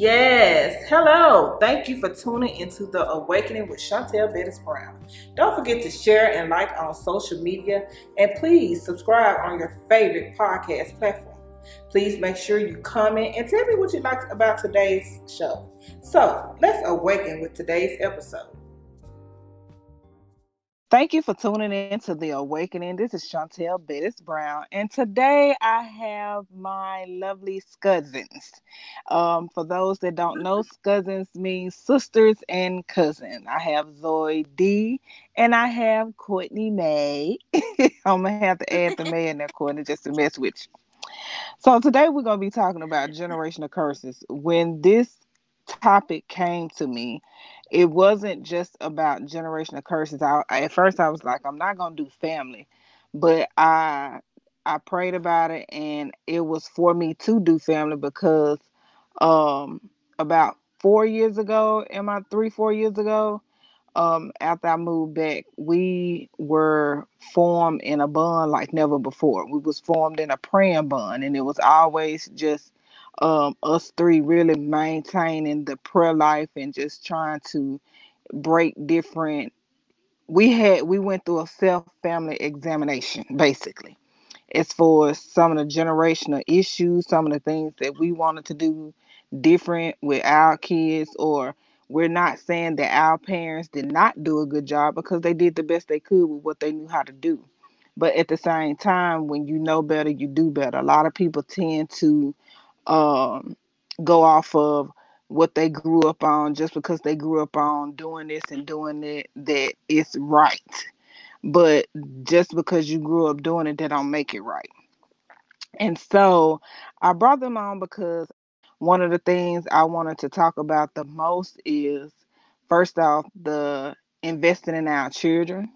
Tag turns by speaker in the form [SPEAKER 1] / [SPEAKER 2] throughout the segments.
[SPEAKER 1] Yes, hello. Thank you for tuning into the Awakening with Shontal Bettis-Brown. Don't forget to share and like on social media, and please subscribe on your favorite podcast platform. Please make sure you comment and tell me what you liked about today's show. So let's awaken with today's episode. Thank you for tuning in to The Awakening. This is Shontal Bettis-Brown, and today I have my lovely cousins. For those that don't know, cousins means sisters and cousin. I have Zoe D, and I have Courtney May. I'm going to have to add the May in there, Courtney, just to mess with you. So today we're going to be talking about generational curses. When this topic came to me, it wasn't just about generational curses. At first I was like, I'm not going to do family, but I prayed about it, and it was for me to do family because um about 4 years ago, 4 years ago, after I moved back, we were formed in a bond like never before. We was formed in a praying bond, and it was always just us three really maintaining the prayer life and just trying to break different. We went through a self family examination basically, as far as some of the generational issues, some of the things that we wanted to do different with our kids, or we're not saying that our parents did not do a good job, because they did the best they could with what they knew how to do. But at the same time, when you know better, you do better. A lot of people tend to um, go off of what they grew up on, just because they grew up on doing this and doing that it's right. But just because you grew up doing it, that don't make it right. And so I brought them on because one of the things I wanted to talk about the most is, first off, the investing in our children.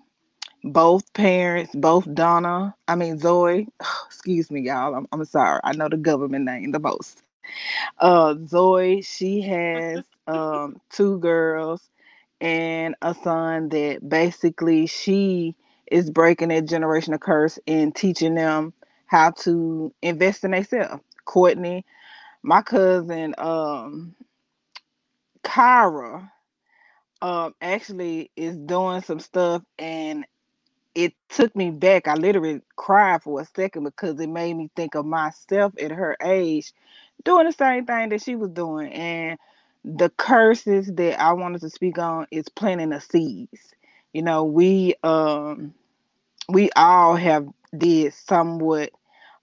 [SPEAKER 1] Both parents, both Zoe, excuse me, y'all. I'm sorry. I know the government name the most. Zoe, she has two girls and a son that basically she is breaking that generational curse and teaching them how to invest in themselves. Courtney, my cousin, Kyra, actually is doing some stuff, and it took me back. I literally cried for a second because it made me think of myself at her age doing the same thing that she was doing. And the curses that I wanted to speak on is planting the seeds. You know, we all have did somewhat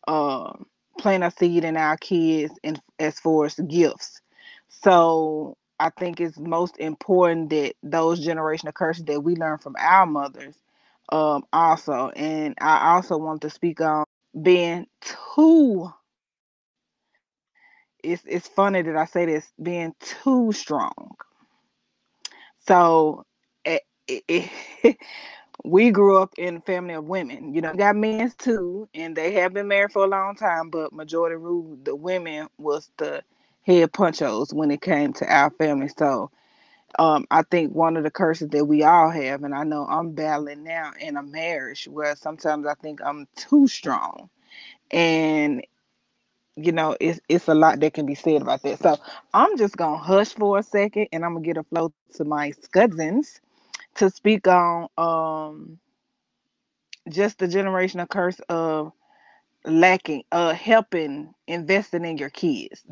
[SPEAKER 1] um plant a seed in our kids, and as far as gifts. So I think it's most important that those generational curses that we learn from our mothers, also. And I also want to speak on being too, it's funny that I say this, being too strong. So it, we grew up in a family of women. You know, got men too, and they have been married for a long time, but majority rule, the women was the head punchos when it came to our family. So I think one of the curses that we all have, and I know I'm battling now in a marriage where sometimes I think I'm too strong. And it's a lot that can be said about that. So I'm just gonna hush for a second, and I'm gonna get a flow to my cousins to speak on just the generational curse of lacking, helping, investing in your kids.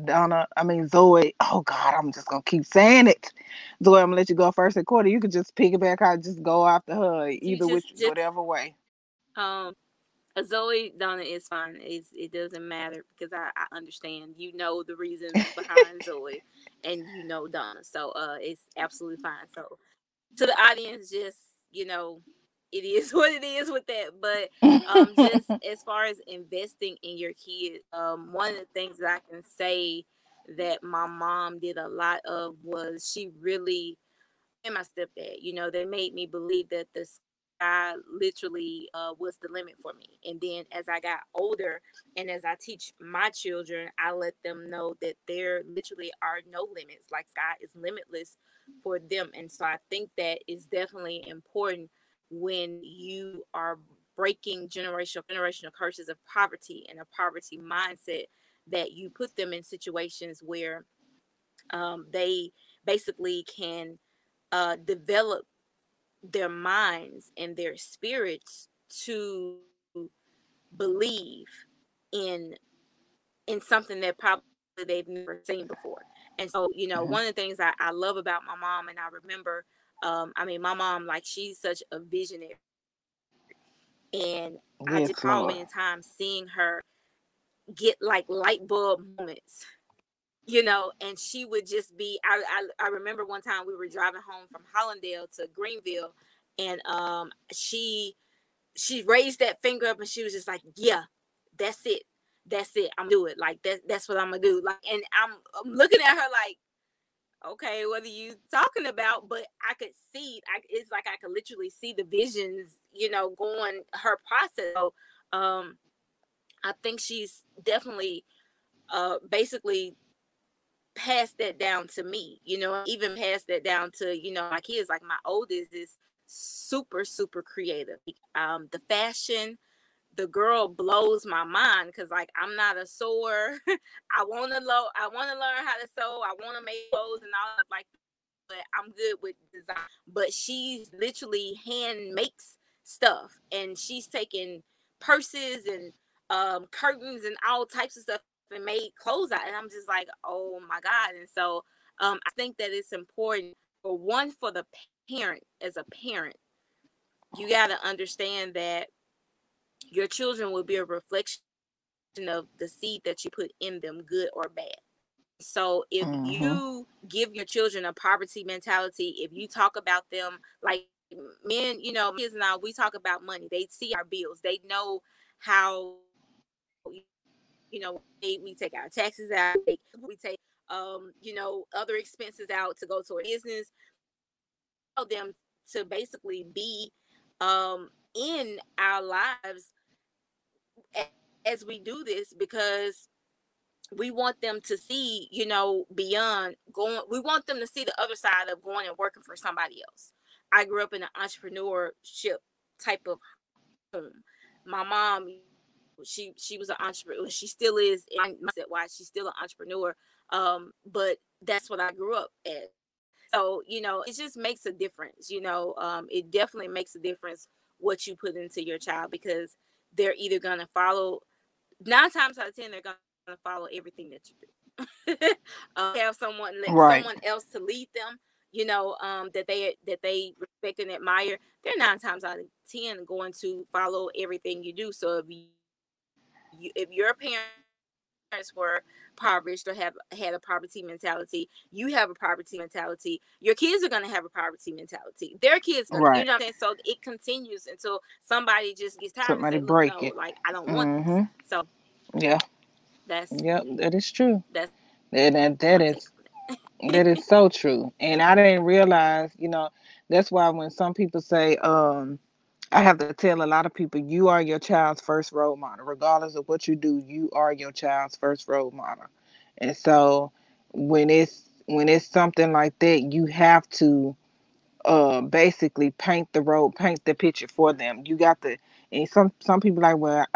[SPEAKER 1] Zoe, oh God, I'm just gonna keep saying it. Zoe, I'm gonna let you go first. And Courtney, you could just piggyback. I just go after her,
[SPEAKER 2] You
[SPEAKER 1] either which, whatever way.
[SPEAKER 2] um Zoe Donna is fine. It doesn't matter because I understand. You know the reasons behind Zoe, and you know Donna, so it's absolutely fine. So to the audience, just you know, it is what it is with that. But just as far as investing in your kids, one of the things that I can say that my mom did a lot of was she really, and my stepdad, they made me believe that the sky literally was the limit for me. And then as I got older and as I teach my children, I let them know that there literally are no limits. Like sky is limitless for them. And so I think that is definitely important when you are breaking generational curses of poverty and a poverty mindset, that you put them in situations where They basically can develop their minds and their spirits to believe in something that probably they've never seen before. And so,
[SPEAKER 1] Mm-hmm.
[SPEAKER 2] one of the things I love about my mom, and I remember, I mean, my mom, like, she's such a visionary. And I just
[SPEAKER 1] Yes,
[SPEAKER 2] recall many
[SPEAKER 1] Lord.
[SPEAKER 2] times seeing her get like light bulb moments, and she would just be, I remember one time we were driving home from Hollandale to Greenville, and she raised that finger up and she was just like, yeah, that's it. That's it. I'm gonna do it. Like that's what I'm gonna do. Like, and I'm looking at her like, okay, what are you talking about? But I could see, it's like I could literally see the visions, going her process. So, I think she's definitely, basically passed that down to me, even passed that down to, my kids. Like, my oldest is super, super creative. The fashion, the girl blows my mind because, like, I'm not a sewer. I want to learn how to sew. I want to make clothes and all that, like, but I'm good with design. But she's literally hand makes stuff, and she's taken purses and curtains and all types of stuff and made clothes out. And I'm just like, oh my God. And so I think that it's important, for the parent, as a parent, you got to understand that your children will be a reflection of the seed that you put in them, good or bad. So if
[SPEAKER 1] Mm-hmm.
[SPEAKER 2] you give your children a poverty mentality, if you talk about them like men, my kids and I, we talk about money. They see our bills. They know how, we take our taxes out, we take, other expenses out to go to a business. Allow them to basically be in our lives as we do this, because we want them to see, beyond going. We want them to see the other side of going and working for somebody else. I grew up in an entrepreneurship type of home. My mom, she was an entrepreneur. She still is. And mindset wise, she's still an entrepreneur. But that's what I grew up as. So, it just makes a difference. It definitely makes a difference what you put into your child, because they're either gonna follow. 9 times out of 10, they're gonna follow everything that you do. Have someone
[SPEAKER 1] Right.
[SPEAKER 2] else to lead them, that they respect and admire. They're 9 times out of 10 going to follow everything you do. So if your parents were impoverished or have had a poverty mentality, you have a poverty mentality. Your kids are gonna have a poverty mentality. Their kids gonna,
[SPEAKER 1] Right.
[SPEAKER 2] so it continues until somebody just gets tired and say,
[SPEAKER 1] Somebody
[SPEAKER 2] "Look, no,
[SPEAKER 1] break it.
[SPEAKER 2] like, I don't want this."
[SPEAKER 1] Mm-hmm.
[SPEAKER 2] So
[SPEAKER 1] Yeah.
[SPEAKER 2] that's
[SPEAKER 1] Yep. That is true.
[SPEAKER 2] that's
[SPEAKER 1] That,
[SPEAKER 2] my
[SPEAKER 1] that
[SPEAKER 2] take
[SPEAKER 1] that
[SPEAKER 2] on
[SPEAKER 1] is
[SPEAKER 2] that.
[SPEAKER 1] that is so true. And I didn't realize, that's why when some people say, I have to tell a lot of people, you are your child's first role model. Regardless of what you do, you are your child's first role model. And so when it's something like that, you have to basically paint the picture for them. You got to. And some people like, well,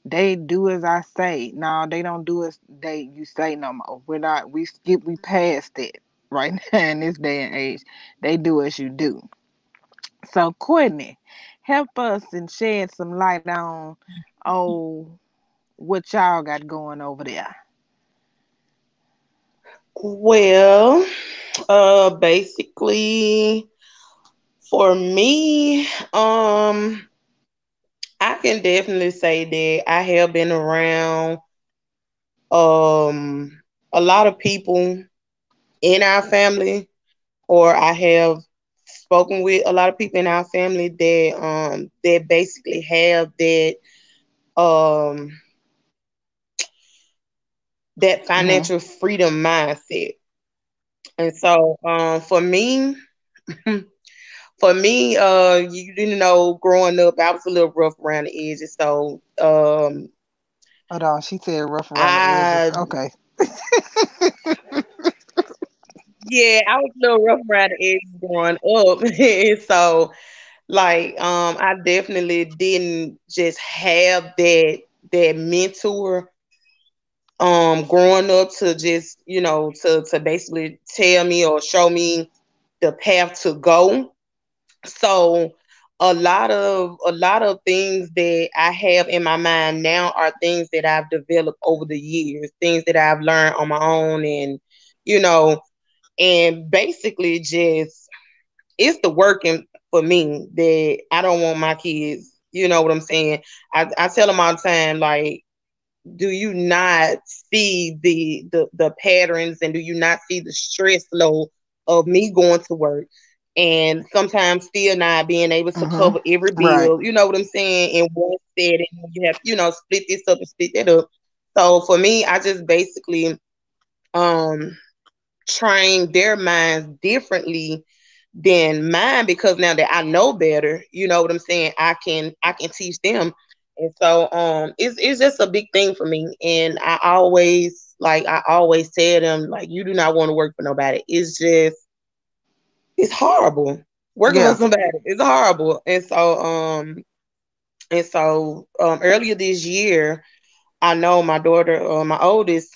[SPEAKER 1] they do as I say. No, they don't do as you say no more. We're not. We passed it right now in this day and age. They do as you do. So, Courtney, help us and shed some light on, oh, what y'all got going over there.
[SPEAKER 3] Well, basically, for me, I can definitely say that I have been around um a lot of people in our family, or I have spoken with a lot of people in our family that basically have um that
[SPEAKER 1] Mm-hmm.
[SPEAKER 3] financial freedom mindset. And so for me, you didn't know, growing up, I was a little rough around the edges. So
[SPEAKER 1] Hold on, she said rough around the edges.
[SPEAKER 3] I
[SPEAKER 1] Okay.
[SPEAKER 3] yeah, I was a little rough around the edges growing up. And so like I definitely didn't just have that mentor growing up to just, to basically tell me or show me the path to go. So a lot of things that I have in my mind now are things that I've developed over the years, things that I've learned on my own, and you know, and basically just it's the working for me that I don't want my kids. You know what I'm saying? I tell them all the time, like, do you not see the patterns, and do you not see the stress load of me going to work and sometimes still not being able to
[SPEAKER 1] Mm-hmm.
[SPEAKER 3] cover every
[SPEAKER 1] Right.
[SPEAKER 3] bill, you know what I'm saying, in one setting? You have, split this up and split that up. So for me, I just basically um train their minds differently than mine, because now that I know better, you know what I'm saying, I can teach them. And so it's just a big thing for me. And I always tell them, like, you do not want to work for nobody. It's horrible. Working for
[SPEAKER 1] Yeah.
[SPEAKER 3] somebody, it's horrible. And so earlier this year, I know my daughter, my oldest,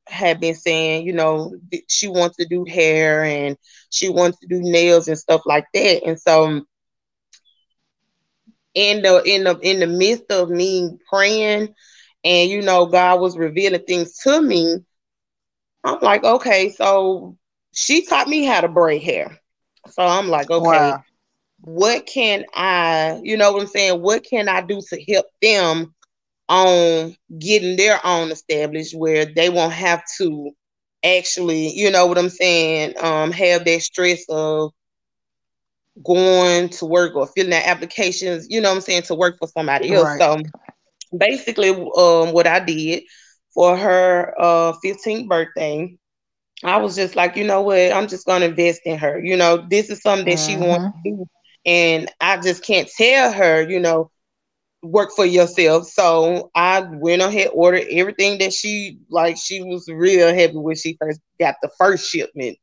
[SPEAKER 3] had been saying, she wants to do hair and she wants to do nails and stuff like that. And so in the midst of me praying, and God was revealing things to me, I'm like, okay, so she taught me how to braid hair. So I'm like, okay,
[SPEAKER 1] Wow.
[SPEAKER 3] what can I, you know what I'm saying? What can I do to help them on getting their own established, where they won't have to actually, you know what I'm saying, have that stress of going to work or filling out applications, you know what I'm saying, to work for somebody else.
[SPEAKER 1] Right.
[SPEAKER 3] So basically, what I did for her 15th birthday, I was just like, you know what, I'm just gonna invest in her. This is something that she wants
[SPEAKER 1] Mm-hmm.
[SPEAKER 3] to do. And I just can't tell her, work for yourself. So I went ahead, ordered everything that she was real happy when she first got the first shipment.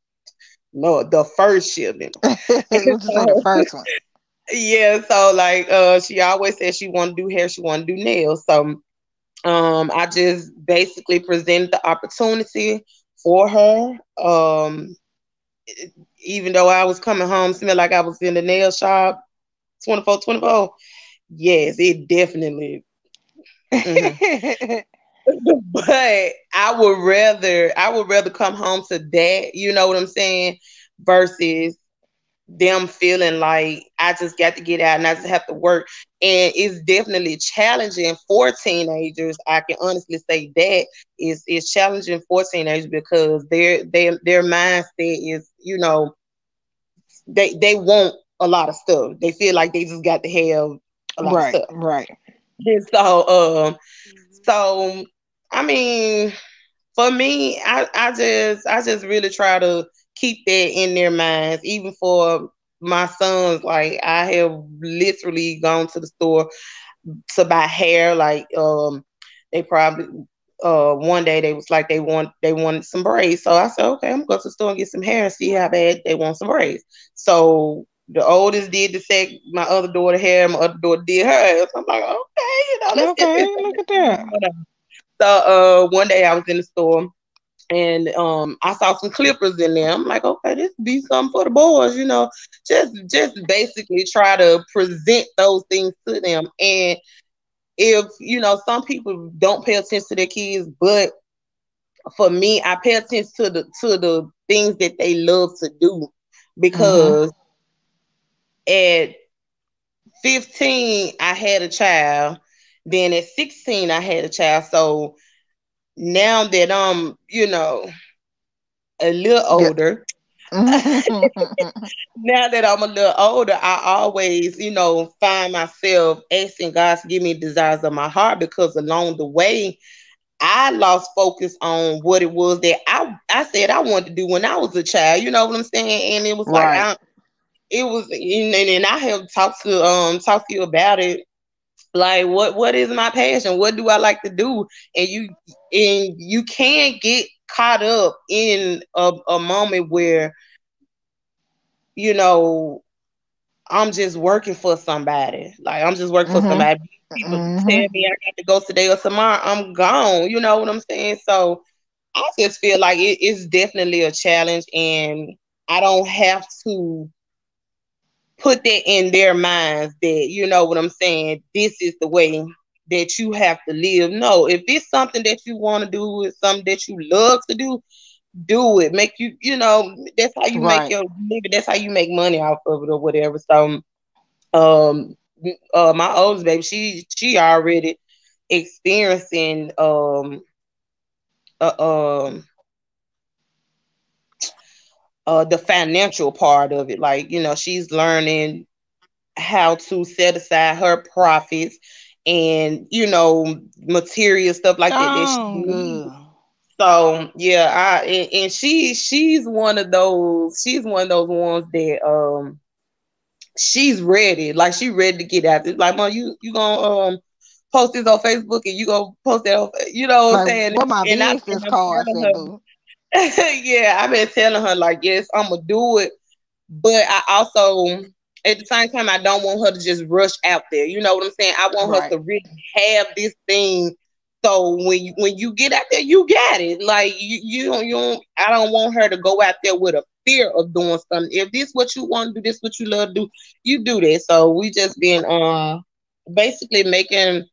[SPEAKER 3] Lord, the first shipment. And
[SPEAKER 1] Let's just say the first one.
[SPEAKER 3] yeah, so like she always said she wanted to do hair, she wanted to do nails. So I just basically presented the opportunity for her. Even though I was coming home smelling like I was in the nail shop 24/24. Yes, it definitely. Mhm. But I would rather come home to that, you know what I'm saying, versus them feeling like I just got to get out and I just have to work. And it's definitely challenging for teenagers. I can honestly say that is challenging for teenagers, because their mindset is, they want a lot of stuff. They feel like they just got to have a lot of
[SPEAKER 1] Right.
[SPEAKER 3] stuff.
[SPEAKER 1] Right.
[SPEAKER 3] And
[SPEAKER 2] Mhm.
[SPEAKER 3] so I mean, for me, I just really try to keep that in their minds, even for my sons. Like, I have literally gone to the store to buy hair. Like, they probably one day they was like they wanted some braids. So I said, okay, I'm gonna go to the store and get some hair and see how bad they want some braids. So the oldest did the my other daughter hair, my other daughter did hers. I'm like, okay, let's get this
[SPEAKER 1] Okay. Look at that.
[SPEAKER 3] going on. So one day I was in the store, and I saw some clippers in there. I'm like, okay, this be something for the boys, just basically try to present those things to them. And if some people don't pay attention to their kids, but for me, I pay attention to the things that they love to do,
[SPEAKER 1] Mm-hmm.
[SPEAKER 3] because at 15 I had a child, then at 16 I had a child. So now that I'm a little
[SPEAKER 1] Yeah.
[SPEAKER 3] older, now that I'm a little older, I always, find myself asking God to give me desires of my heart, because along the way, I lost focus on what it was that I said I wanted to do when I was a child. You know what I'm saying? And it was like
[SPEAKER 1] Right.
[SPEAKER 3] it was, and I have talked to you about it. Like, what is my passion? What do I like to do? And you can't get caught up in a moment where you know I'm just working for somebody. Like I'm just working for
[SPEAKER 1] Mhm.
[SPEAKER 3] somebody. People tell
[SPEAKER 1] Mhm.
[SPEAKER 3] me I got to go today or tomorrow, I'm gone. You know what I'm saying? So I just feel like it's definitely a challenge, and I don't have to put that in their minds that, you know what I'm saying, this is the way that you have to live. No, if it's something that you want to do, it's something that you love to do it. Make you, that's how you make
[SPEAKER 1] Right.
[SPEAKER 3] your living. That's how you make money off of it or whatever. So, my oldest baby, she already experiencing uh, um the financial part of it. Like, she's learning how to set aside her profits and, material stuff like that she
[SPEAKER 1] Oh,
[SPEAKER 3] needs.
[SPEAKER 1] good.
[SPEAKER 3] So yeah, and she's one of those ones that she's ready. Like she ready to get out there. Like, Mom, you gonna post this on Facebook and you gonna post that on, you know what I'm
[SPEAKER 1] Like,
[SPEAKER 3] saying?
[SPEAKER 1] what my
[SPEAKER 3] And
[SPEAKER 1] business
[SPEAKER 3] I'm
[SPEAKER 1] card
[SPEAKER 3] telling
[SPEAKER 1] said, boo.
[SPEAKER 3] her, yeah, I've been telling her like, yes, I'm gonna do it, but I also, at the same time, I don't want her to just rush out there. You know what I'm saying? I want her
[SPEAKER 1] Right.
[SPEAKER 3] to really have this thing. So when you get out there, you got it. Like you don't. I don't want her to go out there with a fear of doing something. If this what you want to do, this what you love to do, you do that. So we just been basically making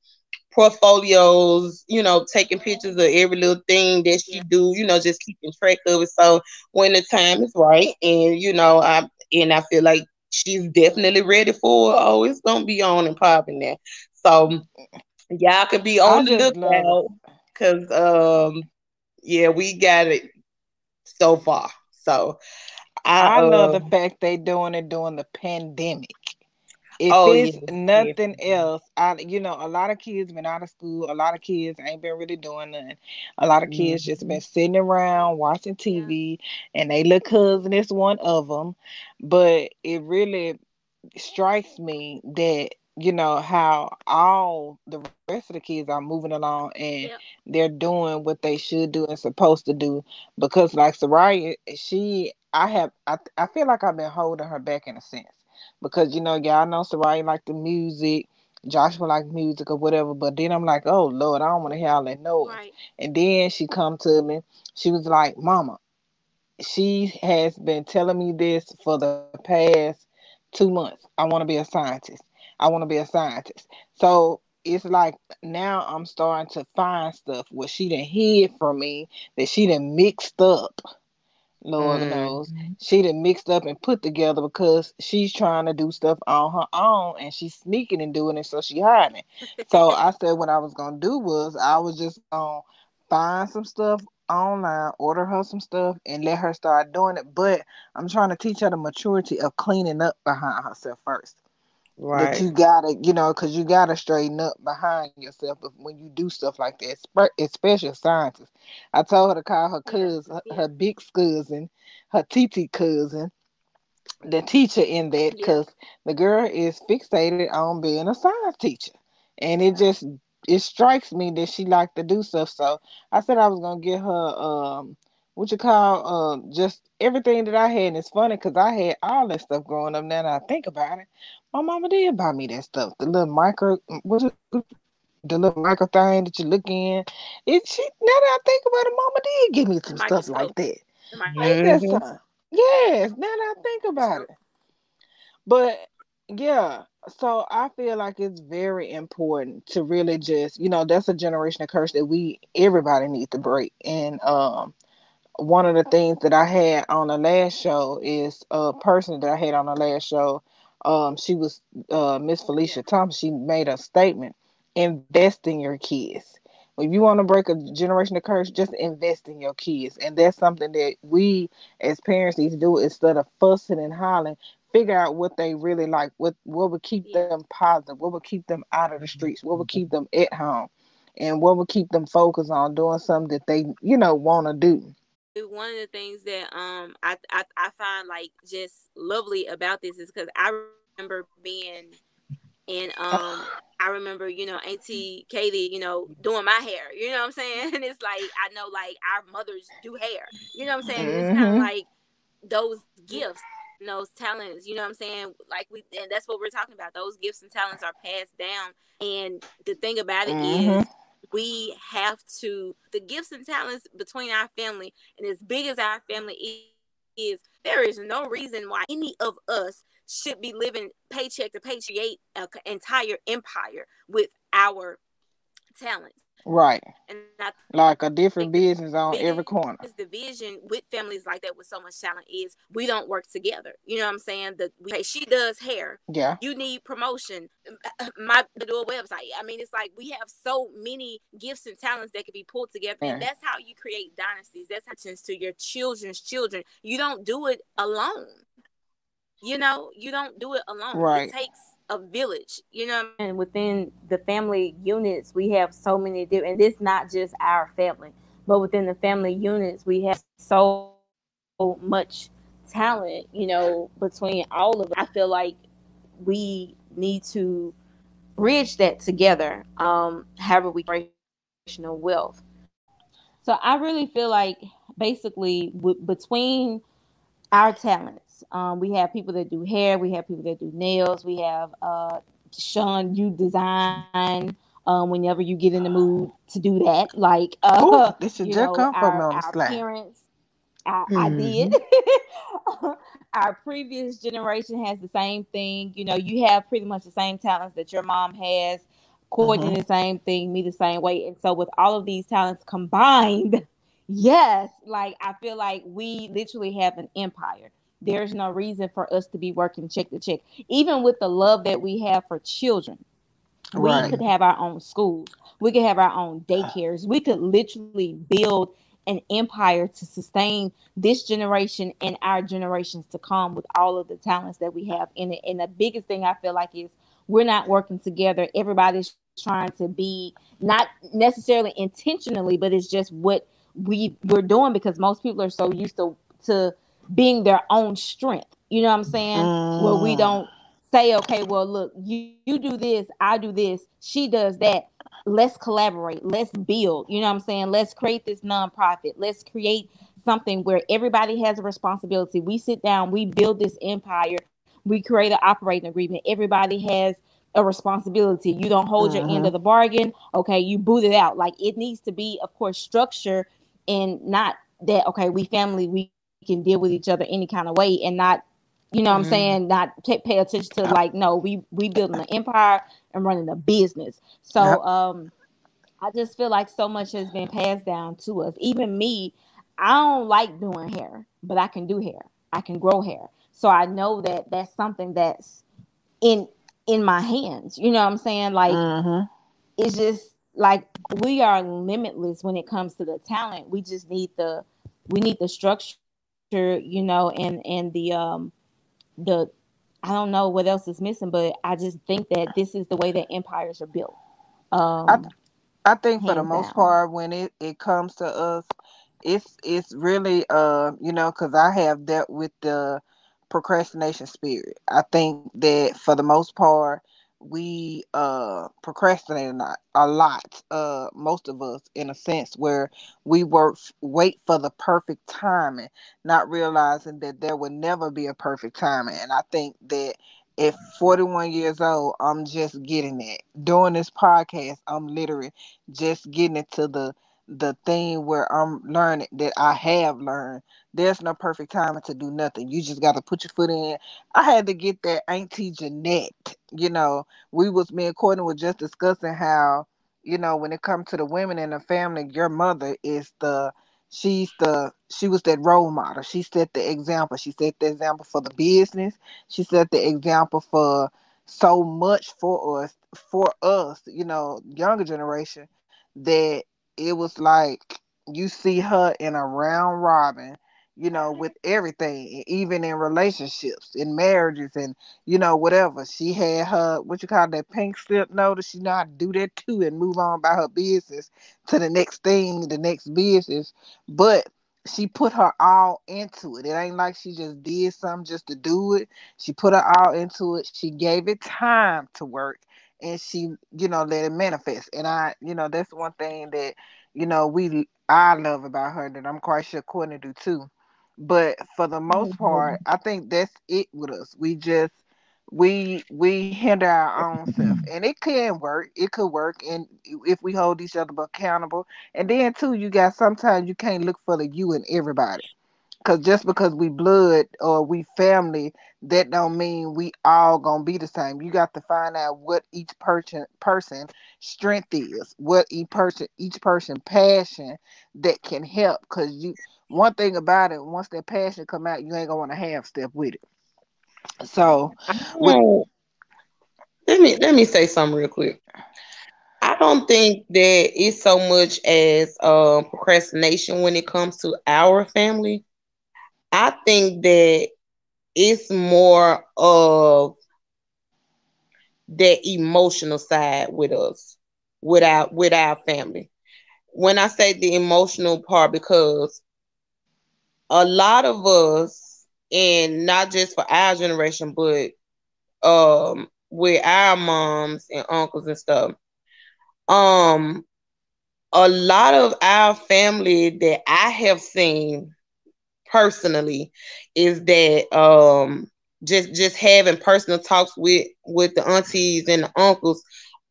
[SPEAKER 3] portfolios, taking pictures of every little thing that she
[SPEAKER 2] Yeah.
[SPEAKER 3] do, just keeping track of it. So when the time is right, and I feel like she's definitely ready for it. Oh, it's gonna be on and popping there. So y'all could be
[SPEAKER 1] I
[SPEAKER 3] on the
[SPEAKER 1] just love the
[SPEAKER 3] lookout, cause yeah, we got it so far. So I
[SPEAKER 1] I love the fact they doing it during the pandemic. If
[SPEAKER 3] oh
[SPEAKER 1] it's
[SPEAKER 3] yeah,
[SPEAKER 1] nothing
[SPEAKER 3] definitely.
[SPEAKER 1] else, a lot of kids been out of school. A lot of kids ain't been really doing nothing. A lot of kids just
[SPEAKER 3] Mhm.
[SPEAKER 1] been sitting around watching
[SPEAKER 2] Yeah.
[SPEAKER 1] TV, and they little cousin is one of them. But it really strikes me that how all the rest of the kids are moving along and
[SPEAKER 2] Yeah.
[SPEAKER 1] they're doing what they should do and supposed to do, because like Soraya, I feel like I've been holding her back in a sense, because y'all know Soraya like the music, Joshua like music or whatever, but then I'm like, oh Lord, I don't want to hear all that noise.
[SPEAKER 2] Right.
[SPEAKER 1] And then she come to me, she was like, Mama, she has been telling me this for the past 2 months. I want to be a scientist. I want to be a scientist. So it's like now I'm starting to find stuff what she done hid from me, that she done mixed up. Lord knows.
[SPEAKER 3] Mhm.
[SPEAKER 1] She done mixed up and put together because she's trying to do stuff on her own and she's sneaking and doing it, so she hiding. So I said what I was gonna do was I was just gonna find some stuff online, order her some stuff, and let her start doing it. But I'm trying to teach her the maturity of cleaning up behind herself first, that
[SPEAKER 3] Right,
[SPEAKER 1] you gotta, because you gotta straighten up behind yourself when you do stuff like that, especially scientists. I told her to call her
[SPEAKER 2] Yeah.
[SPEAKER 1] cousin,
[SPEAKER 2] Yeah.
[SPEAKER 1] her big cousin, her TT cousin, the teacher in that,
[SPEAKER 2] Yeah.
[SPEAKER 1] because the girl is fixated on being a science teacher, and it strikes me that she like to do stuff. So I said I was gonna get her what you call just everything that I had. And it's funny because I had all that stuff growing up. Now that I think about it, my mama did buy me that stuff, the little micro, the little micro thing that you look in. Now that I think about it, mama did give me
[SPEAKER 2] The
[SPEAKER 1] some stuff like
[SPEAKER 2] microscope.
[SPEAKER 1] that.
[SPEAKER 2] The microscope.
[SPEAKER 1] Ain't that
[SPEAKER 3] hmm,
[SPEAKER 1] something? Yes, now that I think about it.
[SPEAKER 2] Microscope.
[SPEAKER 1] But yeah, so I feel like it's very important to really just, that's a generational curse that we everybody needs to break. And one of the things that I had on the last show is a person that I had on the last show. She was Miss
[SPEAKER 2] Yeah.
[SPEAKER 1] Felicia Thompson. She made a statement: invest in your kids. If you want to break a generational curse, just invest in your kids, and that's something that we as parents need to do instead of fussing and hollering. Figure out what they really like, what would keep
[SPEAKER 2] Yeah.
[SPEAKER 1] them positive, what would keep them out of the streets, what would keep them at home, and what would keep them focused on doing something that they want to do.
[SPEAKER 2] One of the things that I find like just lovely about this is because I remember being in I remember, Auntie Katie, doing my hair. You know what I'm saying? And it's like I know like our mothers do hair. You know what I'm saying? And it's kind of
[SPEAKER 1] Mm-hmm.
[SPEAKER 2] like those gifts. those talents, you know what I'm saying? Like and that's what we're talking about. Those gifts and talents are passed down. And the thing about it
[SPEAKER 1] Mm-hmm.
[SPEAKER 2] is, we have to, the gifts and talents between our family, and as big as our family is, there is no reason why any of us should be living paycheck to paycheck, create an entire empire with our talents.
[SPEAKER 1] Right.
[SPEAKER 2] And I think the
[SPEAKER 1] Like a
[SPEAKER 2] biggest
[SPEAKER 1] different business on
[SPEAKER 2] division
[SPEAKER 1] every
[SPEAKER 2] with
[SPEAKER 1] corner.
[SPEAKER 2] families like that with so much talent is we don't work together. You know what I'm saying? She does hair. You need
[SPEAKER 1] Yeah.
[SPEAKER 2] promotion. My do a website. I mean, it's like we have so many gifts and talents that can be pulled together, and
[SPEAKER 1] Yeah.
[SPEAKER 2] that's how you create dynasties. That's how you to your children's children. You don't do it alone. You don't do it alone. It
[SPEAKER 1] Right.
[SPEAKER 2] takes a village. You know what I'm saying? Within the family units, we have so many different, and this not just our family, but within the family units, we have so much talent, between all of us. And I feel like we need to bridge that together, however we generational wealth. So I really feel like basically between our talents. We have people that do hair, we have people that do nails, we have Sean, you design whenever you get in the mood to do that. Like
[SPEAKER 1] Ooh, this should
[SPEAKER 2] you
[SPEAKER 1] just
[SPEAKER 2] know,
[SPEAKER 1] come from me on the
[SPEAKER 2] our
[SPEAKER 1] slide.
[SPEAKER 2] parents, I did.
[SPEAKER 3] Mm-hmm.
[SPEAKER 2] Our previous generation has the same thing. You know, you have pretty much the same talents that your mom has. Courtney
[SPEAKER 1] Mm-hmm.
[SPEAKER 2] the same thing, me the same way. And so with all of these talents combined, yes, like I feel like we literally have an empire. There's no reason for us to be working check to check. Even with the love that we have for children, we
[SPEAKER 1] Right.
[SPEAKER 2] could have our own schools, we could have our own daycares, we could literally build an empire to sustain this generation and our generations to come with all of the talents that we have in it. And the biggest thing I feel like is we're not working together. Everybody's trying to be not necessarily intentionally, but it's just what we're doing because most people are so used to being their own strength. You know what I'm saying? Where we
[SPEAKER 1] Mm.
[SPEAKER 2] don't say, okay, well, look, you do this, I do this, she does that. Let's collaborate. Let's build. You know what I'm saying? Let's create this nonprofit. Let's create something where everybody has a responsibility. We sit down, we build this empire, we create an operating agreement. Everybody has a responsibility. You don't hold your end of the
[SPEAKER 1] Mm-hmm.
[SPEAKER 2] bargain. Okay, you boot it out. Like it needs to be, of course, structure and not that, okay, we family, we can deal with each other any kind of way and not, you know what I'm saying,
[SPEAKER 3] Mm-hmm.
[SPEAKER 2] not pay attention to like, no, we building an empire and running a business. So
[SPEAKER 1] Yep.
[SPEAKER 2] I just feel like so much has been passed down to us. Even me, I don't like doing hair, but I can do hair. I can grow hair. So I know that that's something that's in in my hands. You know what I'm saying? Like
[SPEAKER 1] Mm-hmm.
[SPEAKER 2] it's just like we are limitless when it comes to the talent. We just need the structure, and the I don't know what else is missing, but I just think that this is the way that empires are built.
[SPEAKER 1] I
[SPEAKER 2] Um,
[SPEAKER 1] I think for the
[SPEAKER 2] Hands
[SPEAKER 1] most
[SPEAKER 2] down.
[SPEAKER 1] part, when it comes to us, it's really because I have dealt with the procrastination spirit. I think that for the most part, we procrastinate a lot. Most of us, in a sense, where we wait for the perfect timing, not realizing that there would never be a perfect timing. And I think that at 41 years old, I'm just getting it. Doing this podcast, I'm literally just getting into the thing where I'm learning that I have learned. There's no perfect timing to do nothing. You just got to put your foot in. I had to get that Auntie Jeanette. We was me and Courtney was just discussing how when it comes to the women in the family, your mother is she was that role model. She set the example. She set the example for the business. She set the example for so much for us, younger generation, that it was like you see her in a round robin, with everything, even in relationships, in marriages, and whatever. She had her what you call that pink slip notice. She know how to do that too and move on by her business to the next thing, the next business. But she put her all into it. It ain't like she just did something just to do it. She put her all into it. She gave it time to work, and she, let it manifest. And that's one thing that, I love about her that I'm quite sure Courtney do too. But for the most part, I think that's it with us. We just we hinder our own self, and it can work. It could work, and if we hold each other accountable. And then too, you got sometimes you can't look for the you in everybody. Cause just because we blood or we family, that don't mean we all gonna be the same. You got to find out what each person strength is, what each person passion that can help. Cause you one thing about it, once that passion come out, you ain't gonna want to half step with it. So with
[SPEAKER 3] Oh, let me say something real quick. I don't think that it's so much as procrastination when it comes to our family. I think that it's more of that emotional side with us, with our family. When I say the emotional part, because a lot of us, and not just for our generation, but with our moms and uncles and stuff, um a lot of our family that I have seen personally is that just having personal talks with the aunties and the uncles,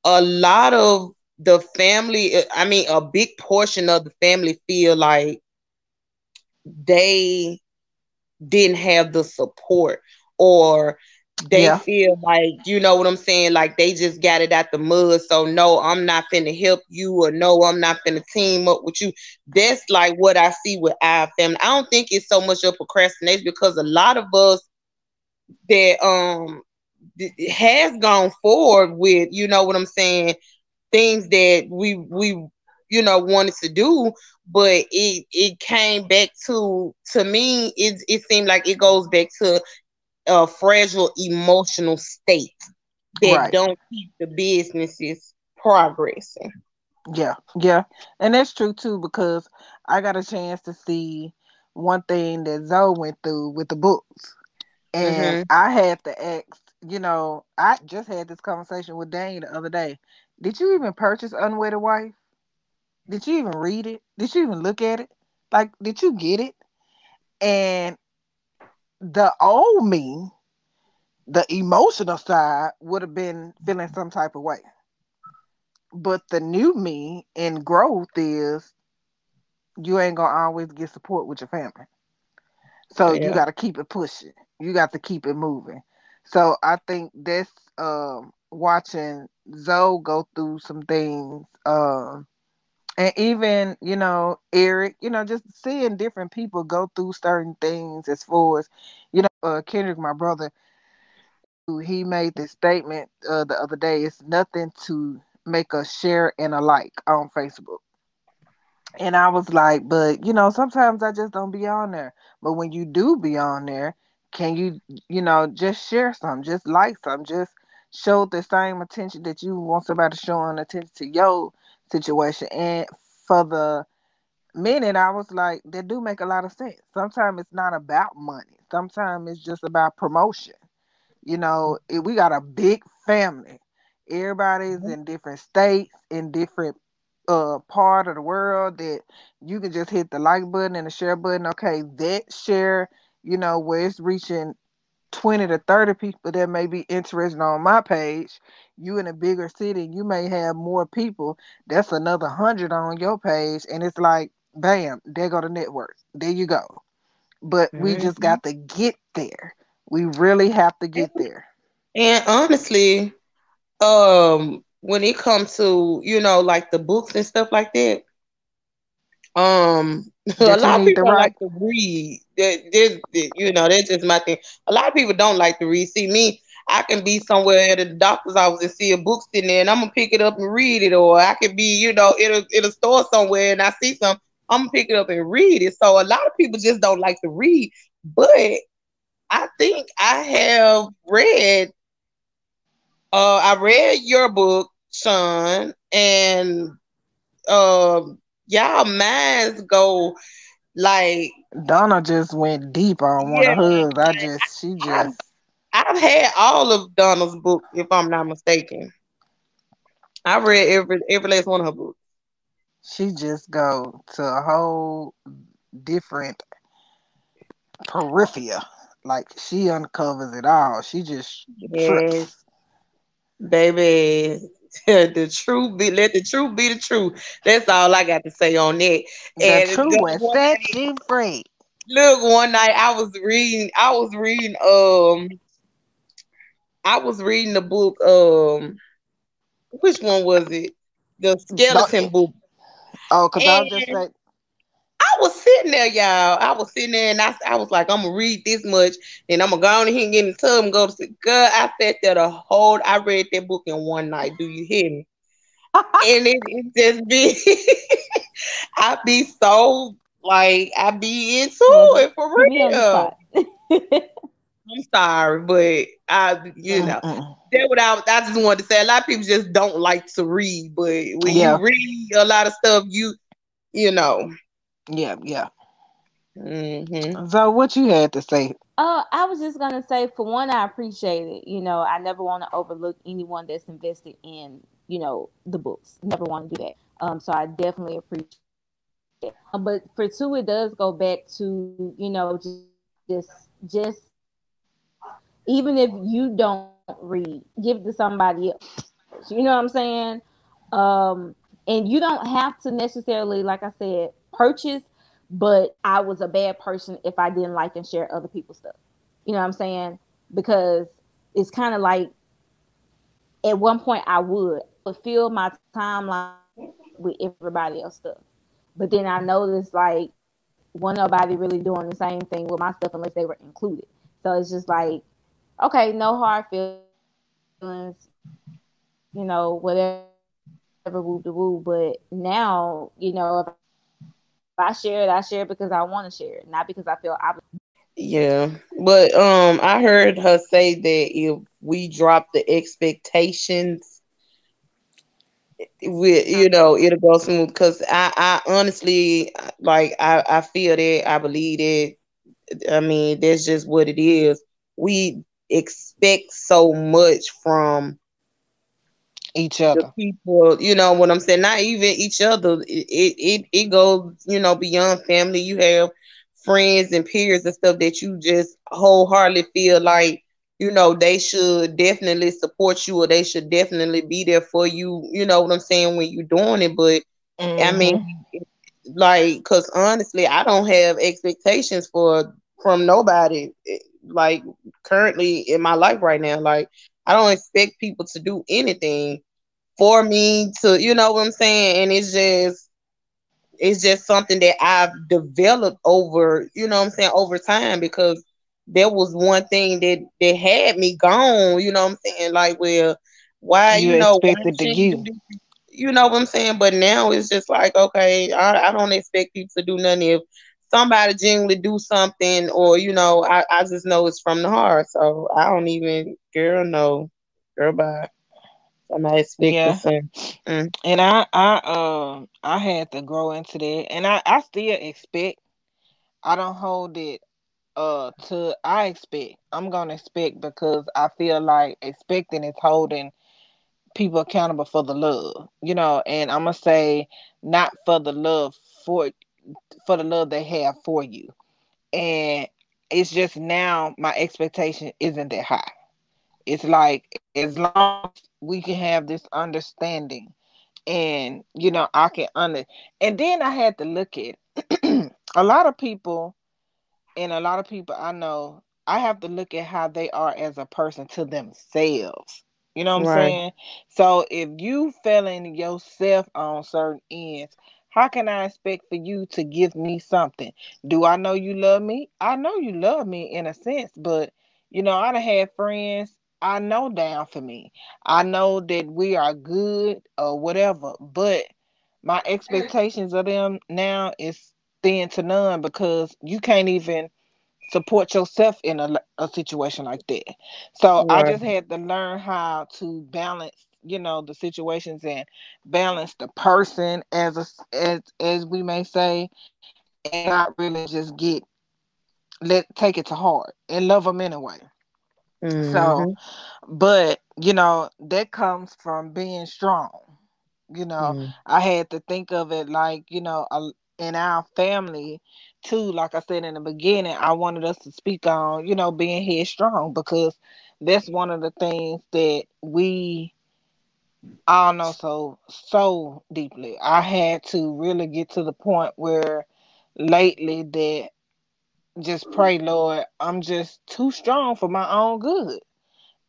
[SPEAKER 3] a lot of the family, I mean a big portion of the family feel like they didn't have the support, or they
[SPEAKER 1] yeah,
[SPEAKER 3] feel like, you know what I'm saying, like they just got it out the mud, so no, I'm not finna help you, or no, I'm not finna team up with you. That's like what I see with our family. I don't think it's so much of procrastination, because a lot of us that has gone forward with, you know what I'm saying, things that we wanted to do, but it came back to me, it seemed like it goes back to a fragile emotional state that
[SPEAKER 1] right.
[SPEAKER 3] don't keep the businesses progressing.
[SPEAKER 1] Yeah, yeah, and that's true too because I got a chance to see one thing that Zoe went through with the books. And
[SPEAKER 3] Mm-hmm.
[SPEAKER 1] I had to ask, I just had this conversation with Dane the other day. Did you even purchase Unwedded Wife? Did you even read it? Did you even look at it? Like, did you get it? And the old me, the emotional side, would have been feeling some type of way. But the new me in growth is you ain't gonna always get support with your family. So you
[SPEAKER 3] Yeah.
[SPEAKER 1] got to keep it pushing. You got to keep it moving. So I think this watching Zoe go through some things, and even Eric, just seeing different people go through certain things as far as Kendrick, my brother, he made this statement the other day. It's nothing to make a share and a like on Facebook. And I was like, but sometimes I just don't be on there. But when you do be on there, can you, just share some, just like some, just show the same attention that you want somebody showing attention to your situation. And for the minute, I was like, that do make a lot of sense. Sometimes it's not about money. Sometimes it's just about promotion. We got a big family. Everybody's in different states, in different part of the world that you can just hit the like button and the share button. Okay, that share, where it's reaching 20 to 30 people that may be interested on my page. You in a bigger city, you may have more people. That's another 100 on your page, and it's like, bam, there go the network. There you go. But we just
[SPEAKER 3] Mm-hmm.
[SPEAKER 1] got to get there. We really have to get there.
[SPEAKER 3] And honestly, when it comes to, like the books and stuff like that, a
[SPEAKER 1] That you
[SPEAKER 3] lot of
[SPEAKER 1] need to
[SPEAKER 3] people don't
[SPEAKER 1] write.
[SPEAKER 3] like to read. That's just my thing. A lot of people don't like to read. See me, I can be somewhere at the doctor's office and see a book sitting there, and I'm gonna pick it up and read it. Or I could be, in a store somewhere and I see some, I'm gonna pick it up and read it. So a lot of people just don't like to read. But I think I read your book, Sean, and y'all minds go like,
[SPEAKER 1] Donna just went deep on one
[SPEAKER 3] yeah,
[SPEAKER 1] of hers. She
[SPEAKER 3] I've,
[SPEAKER 1] just,
[SPEAKER 3] I've had all of Donna's books, if I'm not mistaken. I read every last one of her books.
[SPEAKER 1] she just go to a whole different peripheral. Like she uncovers it all. She just
[SPEAKER 3] Yes,
[SPEAKER 1] trips.
[SPEAKER 3] baby. The truth be let the truth be the truth. That's all I got to say on that.
[SPEAKER 1] The
[SPEAKER 3] And
[SPEAKER 1] truth will
[SPEAKER 3] one
[SPEAKER 1] set
[SPEAKER 3] day,
[SPEAKER 1] you free.
[SPEAKER 3] look, one night I was reading the book, which one was it? The
[SPEAKER 1] No,
[SPEAKER 3] skeleton book.
[SPEAKER 1] oh, cause I was just
[SPEAKER 3] And
[SPEAKER 1] like,
[SPEAKER 3] I was sitting there, y'all. I was sitting there and I was like, I'm gonna read this much and I'm gonna go on here and get in the tub and go to sleep. Girl, I sat there I read that book in one night. Do you hear me? And it just be I be so like I be into
[SPEAKER 2] Well,
[SPEAKER 3] it for
[SPEAKER 2] put me on the
[SPEAKER 3] real.
[SPEAKER 2] spot.
[SPEAKER 3] I'm sorry, but
[SPEAKER 1] mm-mm.
[SPEAKER 3] that what I just wanted to say. A lot of people just don't like to read, but when you
[SPEAKER 1] Yeah,
[SPEAKER 3] read a lot of stuff, you know.
[SPEAKER 1] yeah, yeah.
[SPEAKER 3] Hmm.
[SPEAKER 1] So what you had to say?
[SPEAKER 2] I was just gonna say, for one, I appreciate it. I never want to overlook anyone that's invested in, the books. Never want to do that. So I definitely appreciate that. But for two, it does go back to, just even if you don't read, give it to somebody else. You know what I'm saying? Um, and you don't have to necessarily, like I said, purchase. But I was a bad person if I didn't like and share other people's stuff. You know what I'm saying? Because it's kind of like, at one point I would fill my timeline with everybody else stuff. But then I noticed, like, wasn't nobody really doing the same thing with my stuff unless they were included. So it's just like, okay, no hard feelings, whatever, woo to woo. But now, if I share it, I share it because I want to share it, not because I feel obligated to share it.
[SPEAKER 3] Yeah. But I heard her say that if we drop the expectations, it'll go smooth. Cause I honestly like I feel that, I believe that. I mean, that's just what it is. We expect so much from
[SPEAKER 1] Each
[SPEAKER 3] the
[SPEAKER 1] other.
[SPEAKER 3] people, you know what I'm saying? Not even each other. It goes, beyond family. You have friends and peers and stuff that you just wholeheartedly feel like, they should definitely support you or they should definitely be there for you, you know what I'm saying, when you're doing it. But I mean,
[SPEAKER 1] Mm-hmm.
[SPEAKER 3] like, cause honestly, I don't have expectations from nobody, like currently in my life right now. Like, I don't expect people to do anything for me to, you know what I'm saying? And it's just something that I've developed over, you know what I'm saying, over time, because there was one thing that had me gone, you know what I'm saying? Like, well,
[SPEAKER 1] You
[SPEAKER 3] why
[SPEAKER 1] expected the
[SPEAKER 3] shouldn't you
[SPEAKER 1] you.
[SPEAKER 3] do this? You know what I'm saying? But now it's just like, okay, I don't expect people to do nothing. If somebody genuinely do something, or, I just know it's from the heart. So I don't even, girl, no. Girl, bye. Somebody expect the
[SPEAKER 1] Yeah.
[SPEAKER 3] same. Mm,
[SPEAKER 1] And I had to grow into that, and I still expect. I don't hold it to I expect. I'm gonna expect because I feel like expecting is holding people accountable for the love, and I'm gonna say not for the love for for the love they have for you. And it's just now my expectation isn't that high. It's like as long as we can have this understanding, and I can and then I had to look at a lot of people, and a lot of people I know, I have to look at how they are as a person to themselves. You know what I'm
[SPEAKER 3] right.
[SPEAKER 1] saying? So if you failing yourself on certain ends, how can I expect for you to give me something? Do I know you love me? I know you love me in a sense, but I done had friends I know down for me. I know that we are good or whatever, but my expectations of them now is thin to none because you can't even support yourself in a situation like that. So I
[SPEAKER 3] Right.
[SPEAKER 1] just had to learn how to balance, the situations, and balance the person as we may say, and not really just let take it to heart and love them anyway. So,
[SPEAKER 3] Mm-hmm.
[SPEAKER 1] but that comes from being strong. you know
[SPEAKER 3] Mm-hmm.
[SPEAKER 1] I had to think of it like, in our family too. Like I said in the beginning, I wanted us to speak on, being headstrong, because that's one of the things that we all know so deeply. I had to really get to the point where lately that just pray, Lord, I'm just too strong for my own good.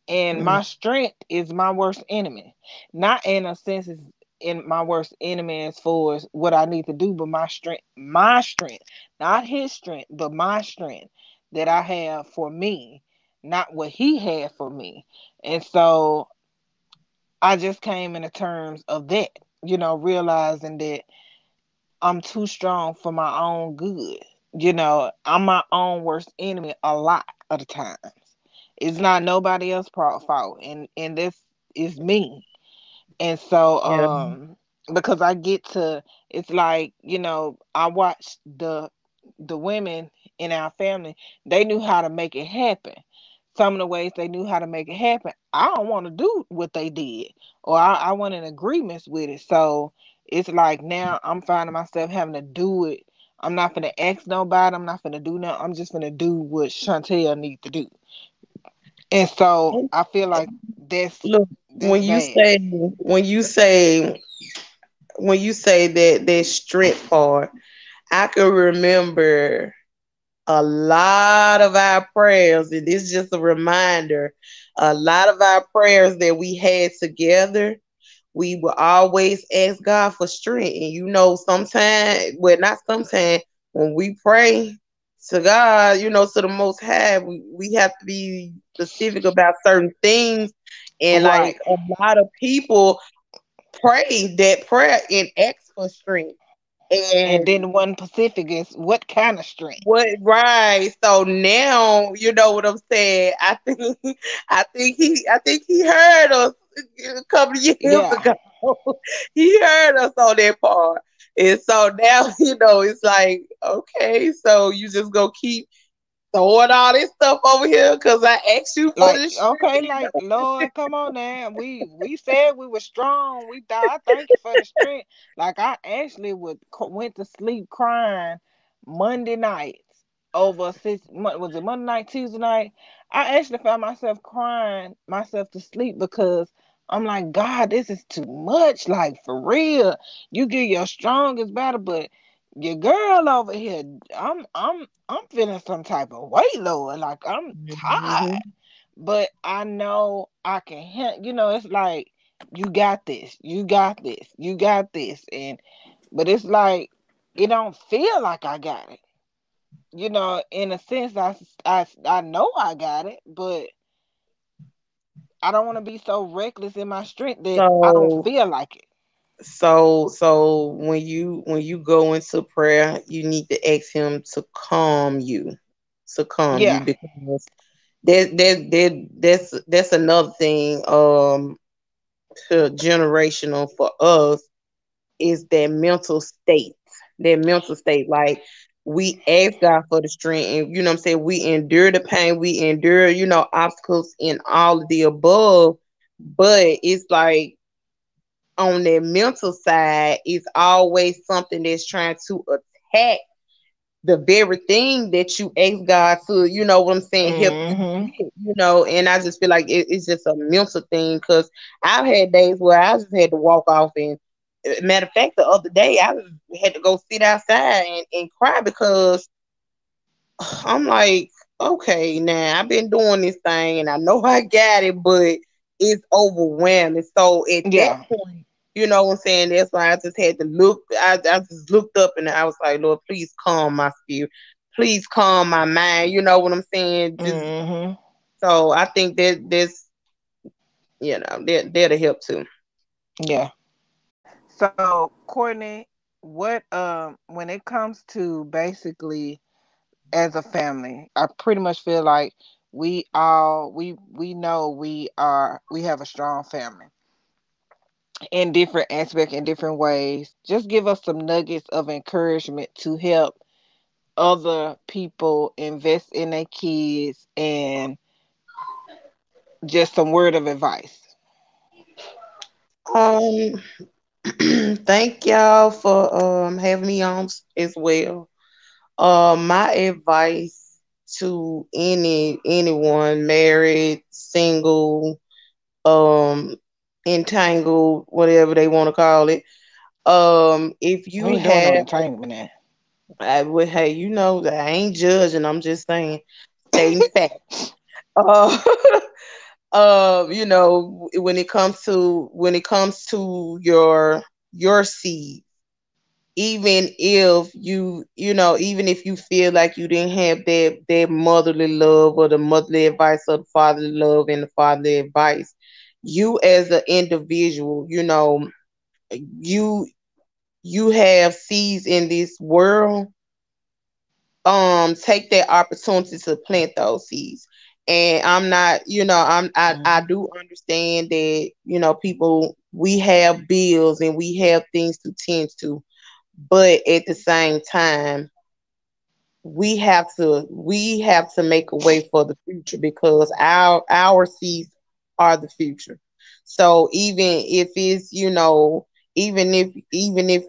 [SPEAKER 1] And
[SPEAKER 3] Mm.
[SPEAKER 1] my strength is my worst enemy. Not in a sense is in my worst enemy as far as what I need to do, but my strength, not his strength, but my strength that I have for me, not what he had for me. And so I just came into terms of that, realizing that I'm too strong for my own good. I'm my own worst enemy a lot of the times. It's not nobody else's fault, and this is me. And so,
[SPEAKER 3] Yeah.
[SPEAKER 1] because I get to, it's like, I watched the women in our family. They knew how to make it happen. Some of the ways they knew how to make it happen, I don't want to do what they did, or I want in agreements with it. So it's like now I'm finding myself having to do it. I'm not gonna ask nobody. I'm not gonna do nothing. I'm just gonna do what Chantel needs to do. And so
[SPEAKER 3] And
[SPEAKER 1] I feel like that's
[SPEAKER 3] look,
[SPEAKER 1] that's bad.
[SPEAKER 3] when you say that strength part, I can remember a lot of our prayers, and this is just a reminder, a lot of our prayers that we had together, we will always ask God for strength. And sometimes, well, not sometimes, when we pray to God, to the Most High, we have to be specific about certain things. And
[SPEAKER 1] Right.
[SPEAKER 3] like a lot of people pray that prayer and ask for strength.
[SPEAKER 1] And
[SPEAKER 3] And
[SPEAKER 1] then one Pacific is what kind of strength?
[SPEAKER 3] what right? So now you know what I'm saying. I think he heard us a couple of years
[SPEAKER 1] Yeah.
[SPEAKER 3] ago. He heard us on that part. And so now, it's like, okay, so you just gonna keep throwing all this stuff over here because I asked you for
[SPEAKER 1] Like,
[SPEAKER 3] this
[SPEAKER 1] okay,
[SPEAKER 3] shit.
[SPEAKER 1] like, Lord, come on now. We said we were strong. We thought, I thank you for the strength. Like, I actually went to sleep crying Monday nights over was it Monday night, Tuesday night? I actually found myself crying myself to sleep because I'm like, God, this is too much. Like, for real. You get your strongest battle, but your girl over here, I'm feeling some type of weight, Lord. Like, I'm tired,
[SPEAKER 3] Mhm.
[SPEAKER 1] but I know I can help. It's like, you got this, you got this, you got this, but it's like it don't feel like I got it. In a sense, I know I got it, but I don't want to be so reckless in my strength that I don't
[SPEAKER 3] So
[SPEAKER 1] feel like it.
[SPEAKER 3] so when you go into prayer, you need to ask him to calm you
[SPEAKER 1] Yeah,
[SPEAKER 3] because that's another thing generational for us is that mental state like we ask God for the strength and what I'm saying we endure the pain, we endure obstacles and all of the above, but it's like on that mental side it's always something that's trying to attack the very thing that you ask God to, what I'm saying, help you
[SPEAKER 1] hmm
[SPEAKER 3] get, and I just feel like it's just a mental thing because I've had days where I just had to walk off and matter of fact, the other day I had to go sit outside and cry because I'm like, okay, now I've been doing this thing and I know I got it, but it's overwhelming. So at that
[SPEAKER 1] yeah,
[SPEAKER 3] point, you know what I'm saying? That's why I just had to look. I just looked up and I was like, Lord, please calm my spirit. Please calm my mind. You know what I'm saying? Just
[SPEAKER 1] hmm
[SPEAKER 3] so I think that this, they're to help too.
[SPEAKER 1] yeah. So, Courtney, what when it comes to basically as a family, I pretty much feel like we know we have a strong family in different aspects, in different ways. Just give us some nuggets of encouragement to help other people invest in their kids, and just some word of advice.
[SPEAKER 3] Um, Thank y'all for having me on as well. My advice to anyone married, single, um, entangled, whatever they want to call it. If
[SPEAKER 1] We
[SPEAKER 3] you
[SPEAKER 1] ain't doing no
[SPEAKER 3] have,
[SPEAKER 1] entertainment now.
[SPEAKER 3] I would, hey, you know that I ain't judging. I'm just saying, stating fact. Uh, when it comes to your seed, even if you feel like you didn't have that motherly love or the motherly advice or the fatherly love and the fatherly advice, you as an individual, you you have seeds in this world. Take that opportunity to plant those seeds. And I'm not, I
[SPEAKER 1] Hmm.
[SPEAKER 3] do understand that, people, we have bills and we have things to tend to, but at the same time, we have to make a way for the future, because our seeds are the future. So even if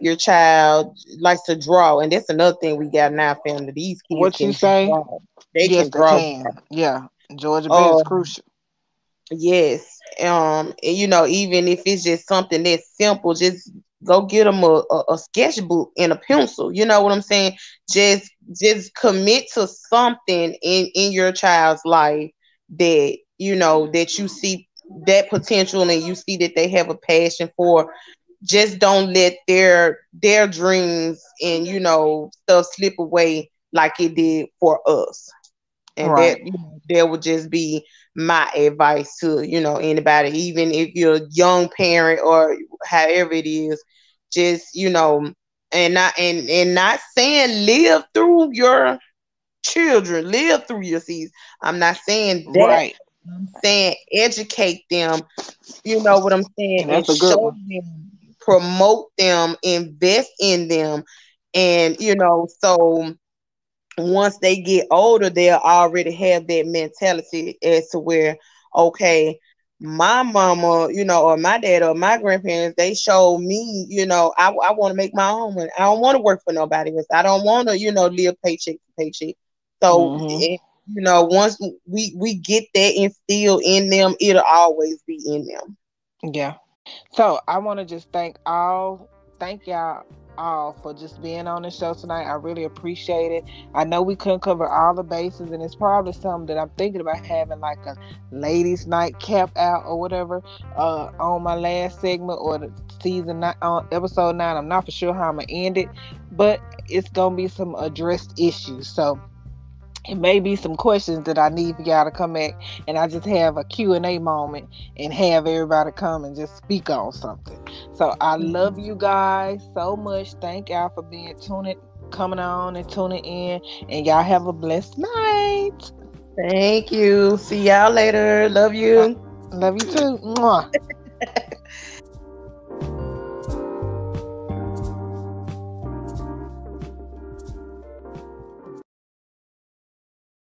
[SPEAKER 3] your child likes to draw, and that's another thing we got in our family, these kids
[SPEAKER 1] What you
[SPEAKER 3] can
[SPEAKER 1] say?
[SPEAKER 3] draw. They
[SPEAKER 1] Yes,
[SPEAKER 3] can
[SPEAKER 1] they
[SPEAKER 3] draw.
[SPEAKER 1] can. Yeah, Georgia Bit is
[SPEAKER 3] Um,
[SPEAKER 1] crucial.
[SPEAKER 3] Yes. And, even if it's just something that's simple, just go get them a sketchbook and a pencil. You know what I'm saying? Just commit to something in your child's life that you see that potential and you see that they have a passion for. Just don't let their dreams and stuff slip away like it did for us. And
[SPEAKER 1] Right.
[SPEAKER 3] that would just be my advice to anybody, even if you're a young parent or however it is. Just and not saying live through your children, live through your seeds. I'm not saying that.
[SPEAKER 1] Right.
[SPEAKER 3] I'm saying educate them. You know what I'm saying?
[SPEAKER 1] And
[SPEAKER 3] And
[SPEAKER 1] that's a good
[SPEAKER 3] show
[SPEAKER 1] one.
[SPEAKER 3] them, promote them, invest in them. And so once they get older, they'll already have that mentality as to where, okay, my mama, or my dad or my grandparents, they showed me, I want to make my own money. I don't want to work for nobody else. I don't want to, live paycheck to paycheck. So,
[SPEAKER 1] Hmm.
[SPEAKER 3] once we get that instilled in them, it'll always be in them.
[SPEAKER 1] Yeah. So I want to just thank y'all all for just being on the show tonight. I really appreciate it. I know we couldn't cover all the bases, and it's probably something that I'm thinking about having like a ladies' night cap out or whatever on my last segment or the season nine, on episode 9. I'm not for sure how I'm gonna end it, but it's gonna be some addressed issues. So it may be some questions that I need for y'all to come back and I just have a Q&A moment and have everybody come and just speak on something. So I love you guys so much. Thank y'all for being tuning, coming on and tuning in, and y'all have a blessed night.
[SPEAKER 3] Thank you. See y'all later. Love
[SPEAKER 1] Uh,
[SPEAKER 3] you.
[SPEAKER 1] love you too. Mwah.